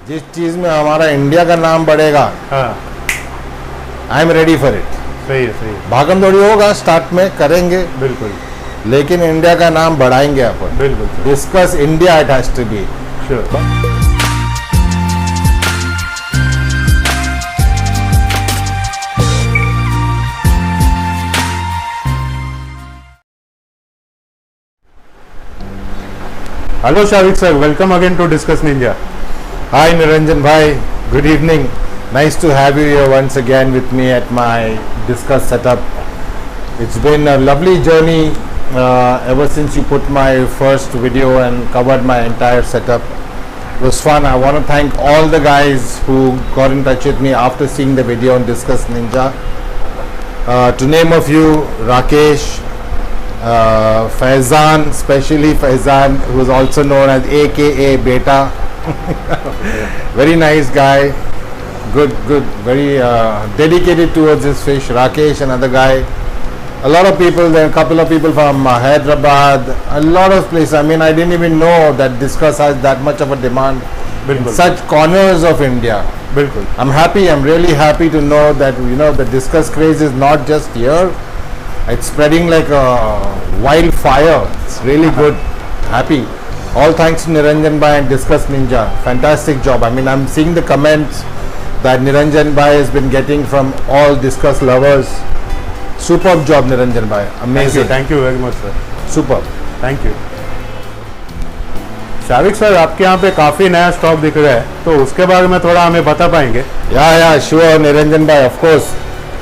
जिस चीज में हमारा इंडिया का नाम बढ़ेगा, हाँ I am ready for it. सही है, सही है, भागम दौड़ी होगा, स्टार्ट में करेंगे, बिल्कुल लेकिन इंडिया का नाम बढ़ाएंगे अपन। बिल्कुल discuss India, it has to be. Sure. Hello Shavik sir, welcome again to Discuss Ninja. Hi Niranjan bhai, good evening. Nice to have you here once again with me at my Discuss setup. It's been a lovely journey ever since you put my first video and covered my entire setup. It was fun. I want to thank all the guys who got in touch with me after seeing the video on Discuss Ninja. To name a few, Rakesh, Faizan, especially Faizan, who is also known as AKA Beta. Very nice guy, good, very dedicated towards his fish. Rakesh, another guy. A lot of people, there are a couple of people from Hyderabad, a lot of places. I mean, I didn't even know that Discuss has that much of a demand in such corners of India. बिल्कुल I'm happy, I'm really happy to know that, you know, the Discuss craze is not just here. It's spreading like a wildfire. It's really good. Happy. All thanks to Niranjan Bhai and Discuss Ninja. Fantastic job. I mean, I'm seeing the comments that Niranjan Bhai has been getting from all Discuss lovers. Superb job, Niranjan Bhai. Amazing. Thank you very much sir, Superb. Thank you. Shavik sir, आपके यहाँ पे काफ़ी नया stock दिख रहा है, तो उसके बारे में थोड़ा हमें बता पाएंगे? Yeah, sure, Niranjan Bhai, of course.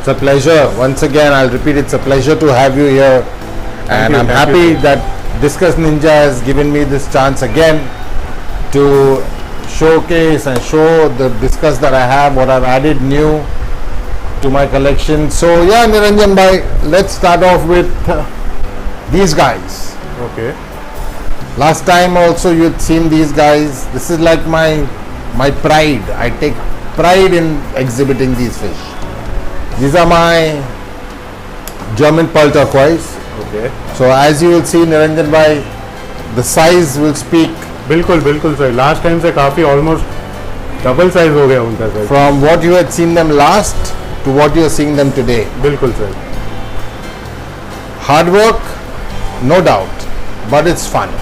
It's a pleasure. Once again, I'll repeat, it's a pleasure to have you here. And I'm happy that Discuss Ninja has given me this chance again to showcase and show the Discuss that I have, what I've added new to my collection. So yeah, Niranjan Bhai, let's start off with these guys. Okay Last time also you'd seen these guys. This is like my pride. I take pride in exhibiting these fish. These are my German pearl turquoise. Okay So as you will see, Niranjan Bhai, the size will speak. बिल्कुल बिल्कुल sir, last time से काफ़ी almost double size हो गया उनका sir. From what you had seen them last to what you are seeing them today. बिल्कुल sir, Hard work, no doubt, but it's fun.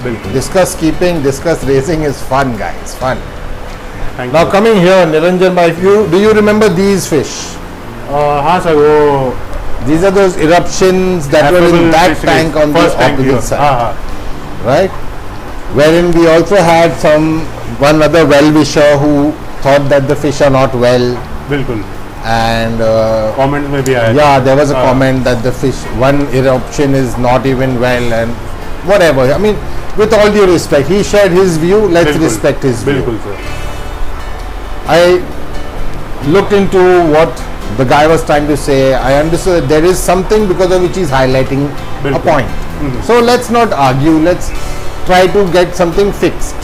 बिल्कुल। Discuss keeping, Discuss racing is fun, guys. Fun. Thank Now you. coming here, Niranjan Bhai, do you remember these fish? हाँ sir, वो These are those eruptions that were in that tank on the first tank opposite side, हाँ हाँ right? Wherein we also had one other well-wisher who thought that the fish are not well, बिल्कुल, and comment में भी आया। yeah, there was a हाँ। comment that the fish, one eruption is not even well, and whatever. I mean, with all due respect, he shared his view. Let's बिल्कुल, respect his view. बिल्कुल sir, I looked into what the guy was trying to say. I understood that there is something because of which he's highlighting a बिल्कुल। point. So let's not argue. Let's try to get something fixed.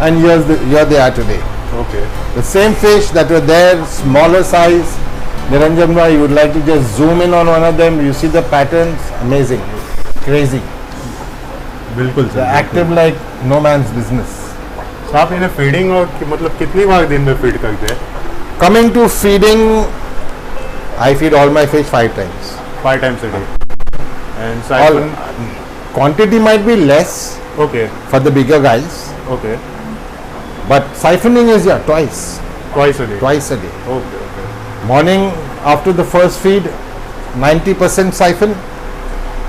And here they are today. Okay The same fish that were there, smaller size. Niranjan Bhai, you would like to just zoom in on one of them. You see the patterns, amazing, crazy. बिल्कुल They're sir. active like no man's business. तो आप इन्हें feeding और मतलब कितनी बार दिन में feed करते हैं? Coming to feeding, I feed all my fish 5 times. 5 times a day. And All, siphon? quantity might be less Okay, for the bigger guys, okay. but siphoning is twice Twice a day. a day. Okay, okay. Morning after the first feed, 90% siphon.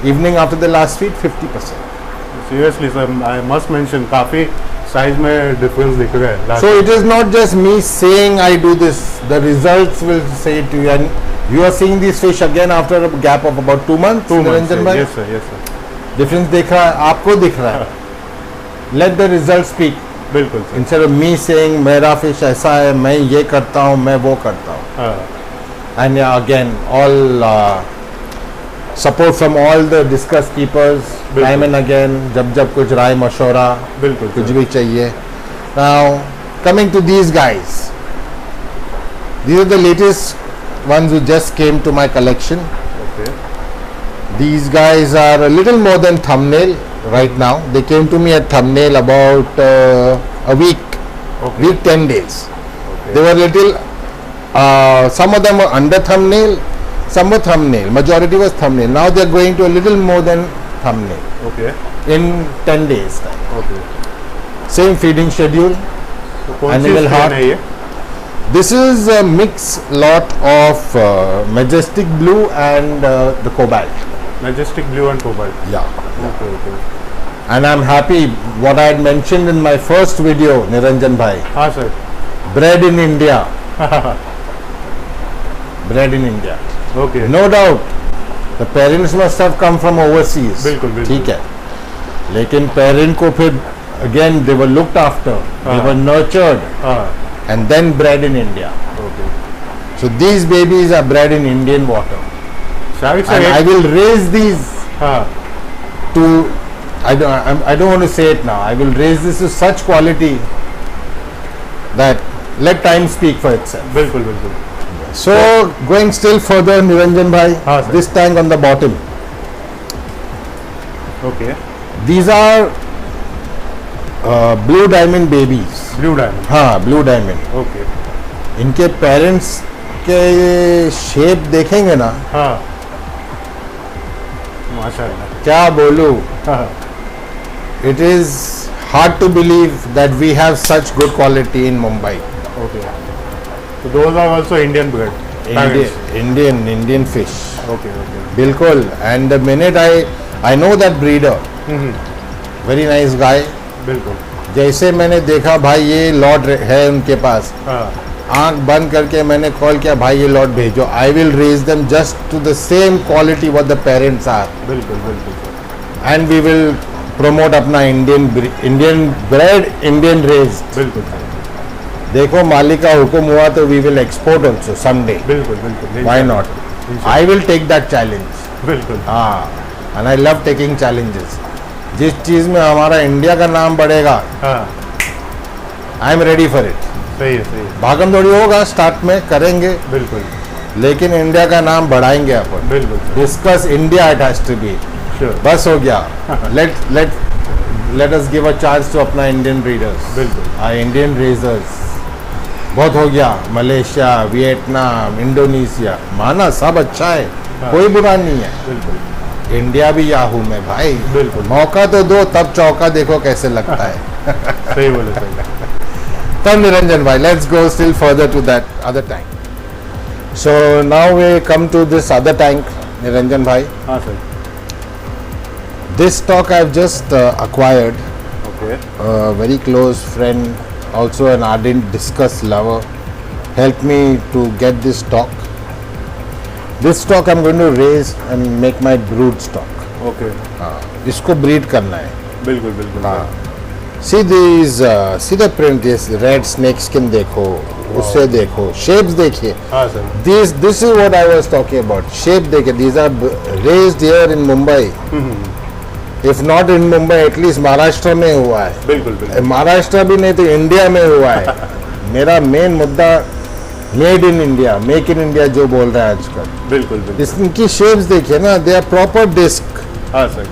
Evening after the last feed, 50%. Seriously, sir, I must mention, काफी size में difference दिख रहा है. So it is not just me saying I do this. The results will say it to you. And you are seeing these fish again after a gap of about 2 months. 2 months. Niranjan bhai? Yes, sir. Yes, sir. Difference दिख रहा है, आपको दिख रहा है. Let the results speak. बिल्कुल sir. Instead of me saying मेरा fish ऐसा है, मैं ये करता हूँ, मैं वो करता हूँ. हाँ, And yeah, again, all support from all the Discuss keepers. बिल्कुल. Time and again, जब कुछ राय मशवरा बिल्कुल कुछ सर. भी चाहिए. Now, coming to these guys. These are the latest ones who just came to my collection. Okay. These guys are a little more than thumbnail right now. They came to me at thumbnail about a week Okay. week 10 days. Okay. They were little, some of them were under thumbnail, some were thumbnail. Majority was thumbnail. Now they are going to a little more than thumbnail Okay. in 10 days time. Okay. Same feeding schedule. तो कौन सी Animal strain heart. है ये? This is a mix lot of majestic blue and the cobalt. Majestic Blue and Cobalt. Yeah. Okay, okay. And I'm happy what I had mentioned in my first video, Niranjan bhai. हाँ sir. Bred in India. Bred in India. Okay. No doubt. The parents must have come from overseas. बिल्कुल, बिल्कुल. ठीक है. लेकिन parent को फिर again they were looked after. They हाँ. were nurtured हाँ. and then bred in India. Okay. So these babies are bred in Indian water. Shahid And I sir. will raise these हाँ. to I don't want to say it now. I will raise this to such quality that let time speak for itself. बिल्कुल बिल्कुल. So going still further, Niranjan bhai, हाँ, sir. this tank on the bottom. Okay. These are blue diamond babies. Blue Diamond. हाँ, blue diamond. Okay. इनके parents के shape देखेंगे ना, हाँ. माशाल्लाह. क्या बोलूँ? हाँ. It is hard to believe that we have such good quality in Mumbai. Okay. So those are also Indian bred. Indian fish. Okay, okay. बिल्कुल. And the minute I know that breeder, very nice guy. बिल्कुल. जैसे मैंने देखा भाई ये lot है उनके पास, हाँ. आंख बंद करके मैंने कॉल किया, भाई ये लॉट भेजो. I will raise them just to the same quality what the parents are, बिल्कुल बिल्कुल. एंड वी विल प्रमोट अपना इंडियन ब्रेड, इंडियन रेज्ड. बिल्कुल. देखो मालिक का हुक्म हुआ तो we will export also someday. बिल्कुल बिल्कुल. Why not? I will take that challenge. बिल्कुल. हाँ, and I love taking challenges. जिस चीज़ में हमारा इंडिया का नाम बढ़ेगा, हाँ. I am ready for it. सही है, सही है. भागम दौड़ी होगा, स्टार्ट में करेंगे, बिल्कुल. लेकिन इंडिया का नाम बढ़ाएंगे अपन. बिल्कुल. Discuss India, it has to be. Sure. बस हो गया. Let us give a chance to अपना इंडियन ब्रीडर्स, बिल्कुल. Indian raisers. बहुत हो गया. मलेशिया, वियतनाम, इंडोनेशिया, माना सब अच्छा है, हाँ. कोई बुरा नहीं है. बिल्कुल. इंडिया भी याहू में भाई. बिल्कुल. मौका तो दो, तब चौका देखो कैसे लगता है. सही बोले, सही. Tell Niranjan bhai, let's go still further to that other tank. So now we come to this other tank, Niranjan bhai. हाँ sir. This stock I've just acquired. Okay. A very close friend, also an ardent discus lover, helped me to get this stock. This stock I'm going to raise and make my brood stock. Okay. इसको breed करना है. बिल्कुल बिल्कुल. हाँ. See these, see the print, this red snake skin देखो, उससे देखो, shapes देखिए. हाँ sir. This is what I was talking about. Shape देखिए. These are raised here in Mumbai. If not in Mumbai, at least Maharashtra में हुआ है. बिल्कुल बिल्कुल. महाराष्ट्र भी नहीं तो इंडिया में हुआ है. मेरा मेन मुद्दा made in India, make in India जो बोल रहा है आजकल. बिल्कुल बिल्कुल. इनकी शेप्स देखिए ना, दे आर प्रॉपर डिस्क, हाँ सर.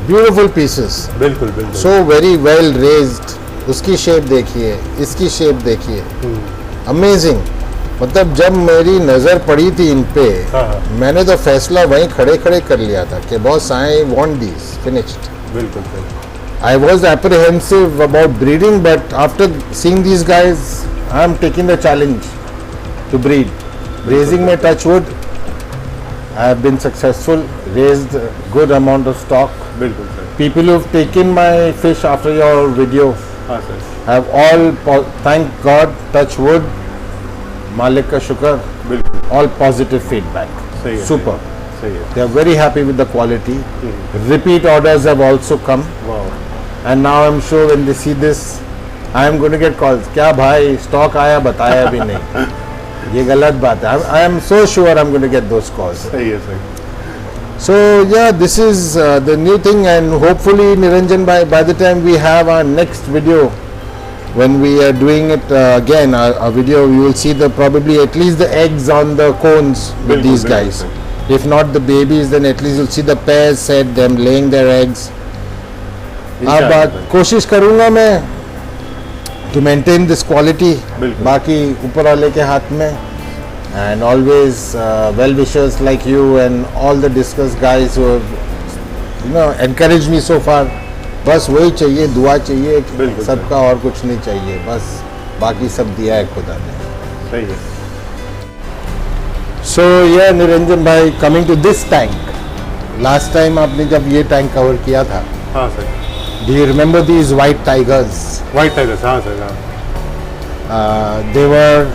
ब्यूटीफुल पीसेस, बिल्कुल बिल्कुल. So very well raised. उसकी शेप देखिए, इसकी शेप देखिए, अमेजिंग. मतलब जब मेरी नज़र पड़ी थी इन पे, हाँ. मैंने तो फैसला वहीं खड़े खड़े कर लिया था कि boss I want this finished. बिल्कुल sir. I was apprehensive about breeding, but after seeing these guys, I am taking the challenge to breed. Raising my touch wood, I have been successful, raised a good amount of stock. बिल्कुल sir. People who've taken my fish after your video हाँ sir. have all, thank God, touch wood, Malik ka shukar, बिल्कुल. all positive feedback. सही है. Super. सही है. They are very happy with the quality. Repeat orders have also come. वाह. And now I'm sure when they see this, I am going to get calls. क्या भाई stock आया बताया भी नहीं. ये गलत बात है. I am so sure I'm going to get those calls. सही है sir. So yeah, this is the new thing, and hopefully Niranjan by the time we have our next video, when we are doing it again, our video, you will see the probably at least the eggs on the cones with बिल्कुल, these बिल्कुल, guys. Sir. If not the babies, then at least you'll see the pairs set, them laying their eggs. इंशाल्लाह अब भाई। कोशिश करूंगा मैं to maintain this quality, बिल्कुल। बाकी ऊपर वाले के हाथ में। And always well wishers like you and all the discuss guys you know encourage me so far. बस वही चाहिए, दुआ चाहिए बिल्कुल। सबका, और कुछ नहीं चाहिए, बस बाकी सब दिया है खुदा ने। सही है। सो ये निरंजन भाई, coming to this tank, last time आपने जब ये टैंक कवर किया था, हाँ sir. Do you remember these white tigers? White tigers, हाँ सर, हाँ। They were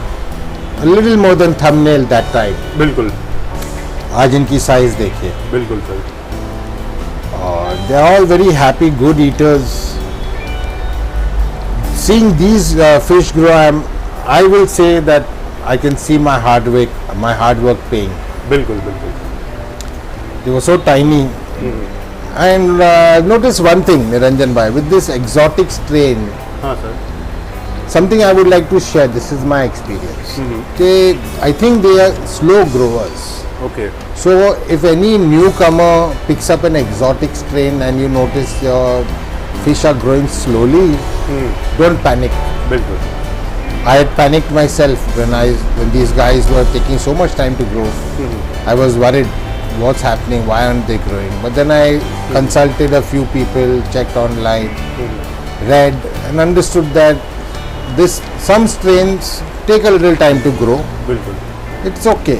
a little more than thumbnail that time. बिल्कुल आज इनकी साइज देखिए, बिल्कुल सर। और they are all very happy, good eaters. Seeing these fish grow, I will say that I can see my hard work paying. बिल्कुल बिल्कुल। They were so tiny. And notice one thing, Niranjan bhai, with this exotic strain, हाँ sir. something I would like to share. This is my experience. I think they are slow growers. Okay. So if any newcomer picks up an exotic strain and you notice your fish are growing slowly, don't panic. बिल्कुल। I had panicked myself when these guys were taking so much time to grow. I was worried, what's happening? Why aren't they growing? But then I consulted a few people, checked online, read, and understood that some strains take a little time to grow. बिल्कुल। It's okay.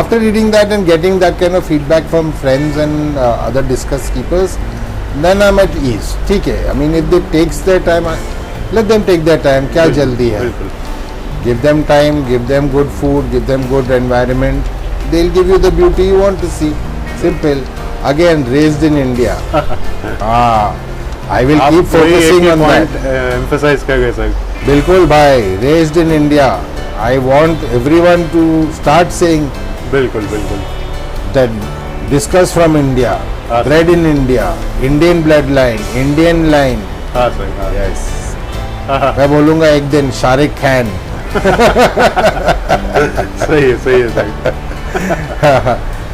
After reading that and getting that kind of feedback from friends and other discuss keepers, then I'm at ease. ठीक है. I mean, if they takes their time, let them take their time. क्या जल्दी है? बिल्कुल। Give them time, give them good food, give them good environment. They'll give you the beauty you want to see. Simple. Again, raised in India. I will आप keep वही एक focusing he on point that. emphasize कर गए sir. बिल्कुल भाई, raised in India. I want everyone to start saying बिल्कुल बिल्कुल। that discuss from India, हाँ, bred in India, Indian bloodline, Indian line. हाँ सर, हाँ। Yes. हाँ, मैं बोलूँगा एक दिन शाहरुख खान. सही है सर।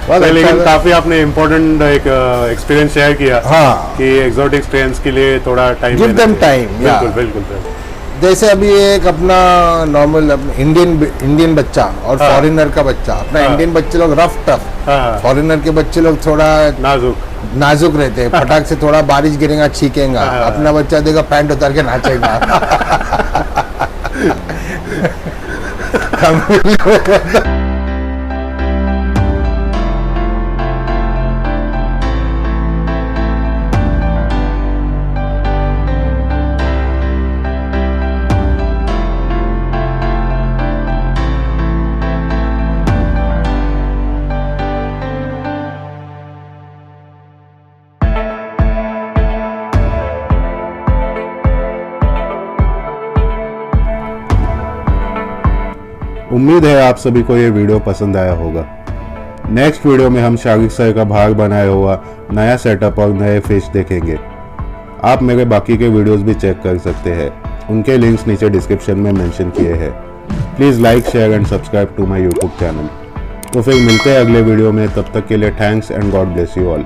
बहुत अच्छा लेकिन था. काफी आपने इम्पोर्टेंट एक एक्सपीरियंस शेयर किया हाँ. कि एक्सोटिक स्ट्रेन्स के लिए थोड़ा time Give them time, yeah. बिल्कुल बिल्कुल सर। जैसे अभी एक अपना नॉर्मल इंडियन बच्चा और हाँ. फॉरेनर का बच्चा, अपना हाँ. इंडियन बच्चे लोग रफ टफ, हाँ, फॉरेनर के बच्चे लोग थोड़ा नाजुक। नाजुक रहते हैं, फटाक से थोड़ा बारिश गिरेगा छीकेगा, हाँ. अपना बच्चा देगा पैंट उतार के नाचेगा. उम्मीद है आप सभी को ये वीडियो पसंद आया होगा। नेक्स्ट वीडियो में हम शागिद सर का भाग बनाया हुआ नया सेटअप और नए फिश देखेंगे। आप मेरे बाकी के वीडियोस भी चेक कर सकते हैं, उनके लिंक्स नीचे डिस्क्रिप्शन में मेंशन किए हैं। Please like share and subscribe to my YouTube channel. तो फिर मिलते हैं अगले वीडियो में, तब तक के लिए thanks and God bless you all.